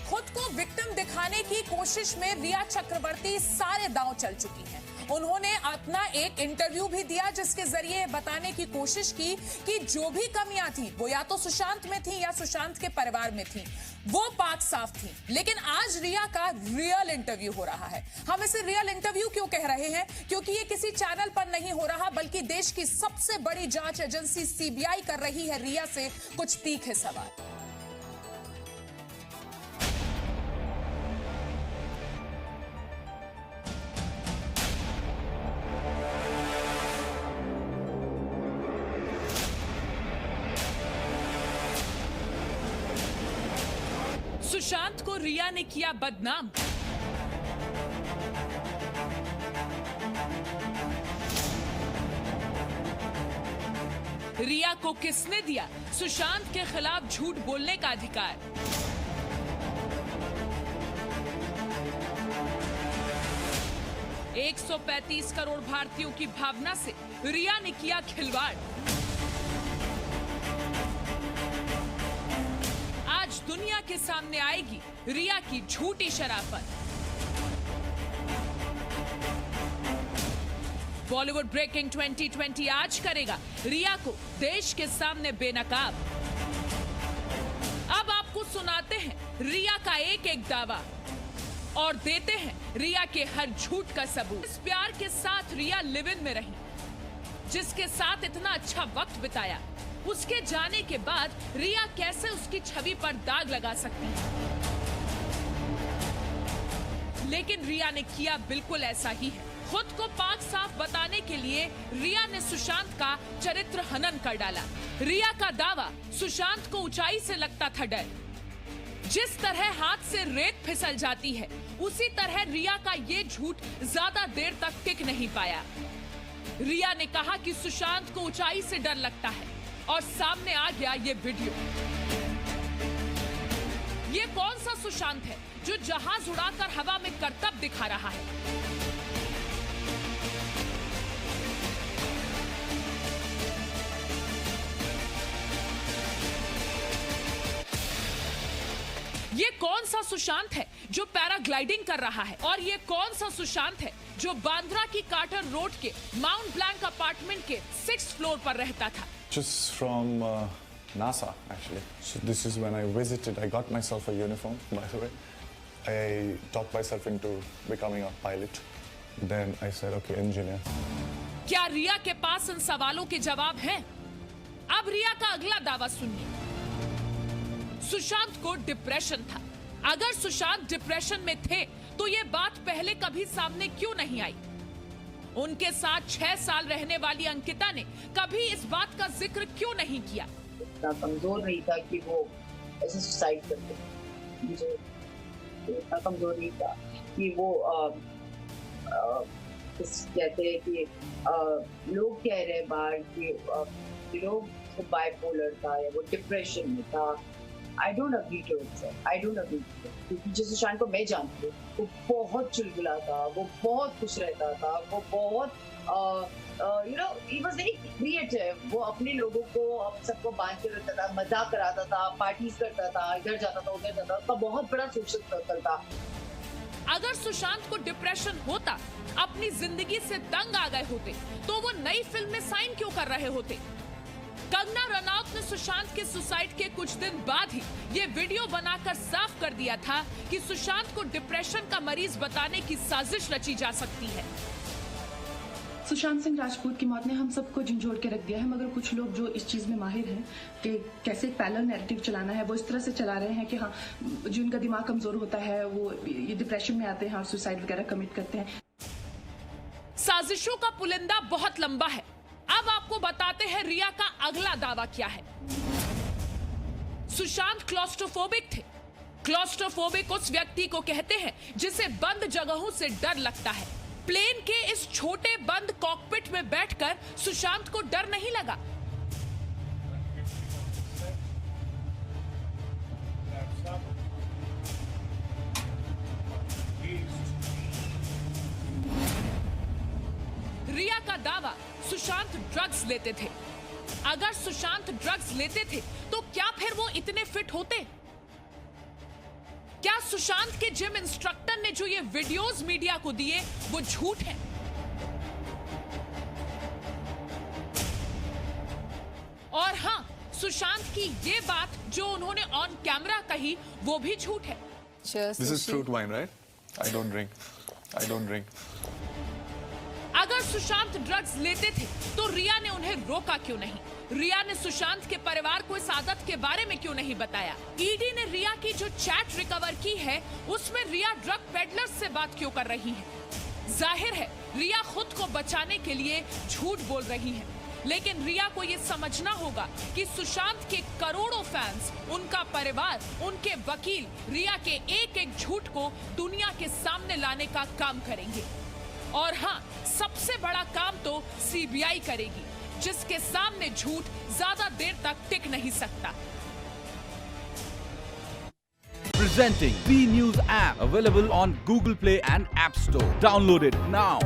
खुद को विक्टिम दिखाने की कोशिश में रिया चक्रवर्ती सारे दांव चल चुकी हैं। उन्होंने अपना एक इंटरव्यू भी दिया जिसके जरिए बताने की कोशिश की कि जो भी कमियां थी वो या तो सुशांत में थी या सुशांत के परिवार में थी, वो पाक साफ थी। लेकिन आज रिया का रियल इंटरव्यू हो रहा है। हम इसे रियल इंटरव्यू क्यों कह रहे हैं? क्योंकि ये किसी चैनल पर नहीं हो रहा, बल्कि देश की सबसे बड़ी जांच एजेंसी सीबीआई कर रही है रिया से कुछ तीखे सवाल। सुशांत को रिया ने किया बदनाम। रिया को किसने दिया सुशांत के खिलाफ झूठ बोलने का अधिकार? $135 करोड़ भारतीयों की भावना से रिया ने किया खिलवाड़। आज दुनिया के सामने आएगी रिया की झूठी शराफत। बॉलीवुड ब्रेकिंग 2020 आज करेगा रिया को देश के सामने बेनकाब। अब आपको सुनाते हैं रिया का एक एक दावा और देते हैं रिया के हर झूठ का सबूत। इस प्यार के साथ रिया लिव इन में रही, जिसके साथ इतना अच्छा वक्त बिताया, उसके जाने के बाद रिया कैसे उसकी छवि पर दाग लगा सकती है? लेकिन रिया ने किया बिल्कुल ऐसा ही है। खुद को पाक साफ बताने के लिए रिया ने सुशांत का चरित्र हनन कर डाला। रिया का दावा, सुशांत को ऊंचाई से लगता था डर। जिस तरह हाथ से रेत फिसल जाती है, उसी तरह रिया का ये झूठ ज्यादा देर तक टिक नहीं पाया। रिया ने कहा कि सुशांत को ऊंचाई से डर लगता है और सामने आ गया ये वीडियो। ये कौन सा सुशांत है जो जहाज उड़ाकर हवा में करतब दिखा रहा है? ये कौन सा सुशांत है जो पैराग्लाइडिंग कर रहा है? और ये कौन सा सुशांत है जो बांद्रा की कार्टर रोड के माउंट ब्लैंक अपार्टमेंट के 6th फ्लोर पर रहता था? Just from NASA, actually. So this is when I visited. I got myself a uniform, by the way. I talked myself into becoming a pilot. Then I said, okay, engineer. क्या रिया के पास इन सवालों के जवाब हैं? अब रिया का अगला दावा सुनिए। सुशांत को डिप्रेशन था। अगर सुशांत डिप्रेशन में थे तो ये बात पहले कभी सामने क्यों नहीं आई? उनके साथ 6 साल रहने वाली अंकिता ने कभी इस बात का जिक्र क्यों नहीं किया? इतना कमजोर नहीं था कि वो ऐसे सुसाइड करते। मुझे इतना कमजोर नहीं था कि वो कहते हैं कि लोग कह रहे हैं बाहर कि लोग बाइपोलर था या वो डिप्रेशन में था। I don't agree to it, sir. I don't agree to it. क्योंकि जिस सुशांत को मैं जानती हूँ, वो बहुत चुलबुला था, वो बहुत खुश रहता था, वो बहुत he was very creative. वो अपने लोगों को सबको बांध के रखता था, मजाक कराता था, पार्टीज करता था, इधर जाता था, उधर जाता था। उसका बहुत बड़ा सोशल सर्कल था। अगर सुशांत को डिप्रेशन होता, अपनी जिंदगी से तंग आ गए होते, तो वो नई फिल्म में साइन क्यों कर रहे होते? कंगना रनौत ने सुशांत के सुसाइड के कुछ दिन बाद ही ये वीडियो बनाकर साफ कर दिया था कि सुशांत को डिप्रेशन का मरीज बताने की साजिश रची जा सकती है। सुशांत सिंह राजपूत की मौत ने हम सबको झंझोड़ के रख दिया है, मगर कुछ लोग जो इस चीज में माहिर हैं कि कैसे एक पैरेलल नैरेटिव चलाना है, वो इस तरह से चला रहे हैं कि हाँ, जो उनका दिमाग कमजोर होता है वो ये डिप्रेशन में आते हैं और सुसाइड वगैरह कमिट करते हैं। साजिशों का पुलिंदा बहुत लंबा है। अब आपको बताते हैं रिया का अगला दावा क्या है। सुशांत क्लॉस्ट्रोफोबिक थे। क्लॉस्ट्रोफोबिक उस व्यक्ति को कहते हैं जिसे बंद जगहों से डर लगता है। प्लेन के इस छोटे बंद कॉकपिट में बैठकर सुशांत को डर नहीं लगा। रिया का दावा, सुशांत ड्रग्स लेते थे। अगर सुशांत ड्रग्स लेते थे तो क्या फिर वो इतने फिट होते? क्या सुशांत के जिम इंस्ट्रक्टर ने जो ये वीडियोस मीडिया को दिए वो झूठ है? और हां, सुशांत की ये बात जो उन्होंने ऑन कैमरा कही वो भी झूठ है। This is fruit wine, right? I don't drink. I don't drink. अगर सुशांत ड्रग्स लेते थे तो रिया ने उन्हें रोका क्यों नहीं? रिया ने सुशांत के परिवार को इस आदत के बारे में क्यों नहीं बताया? ईडी ने रिया की जो चैट रिकवर की है उसमें रिया ड्रग पेडलर्स से बात क्यों कर रही है? जाहिर है रिया खुद को बचाने के लिए झूठ बोल रही है, लेकिन रिया को ये समझना होगा कि सुशांत के करोड़ों फैंस, उनका परिवार, उनके वकील रिया के एक एक झूठ को दुनिया के सामने लाने का काम करेंगे। और हाँ, सबसे बड़ा काम तो सीबीआई करेगी, जिसके सामने झूठ ज्यादा देर तक टिक नहीं सकता। Presenting B News app, available on Google Play and App Store. Download it now.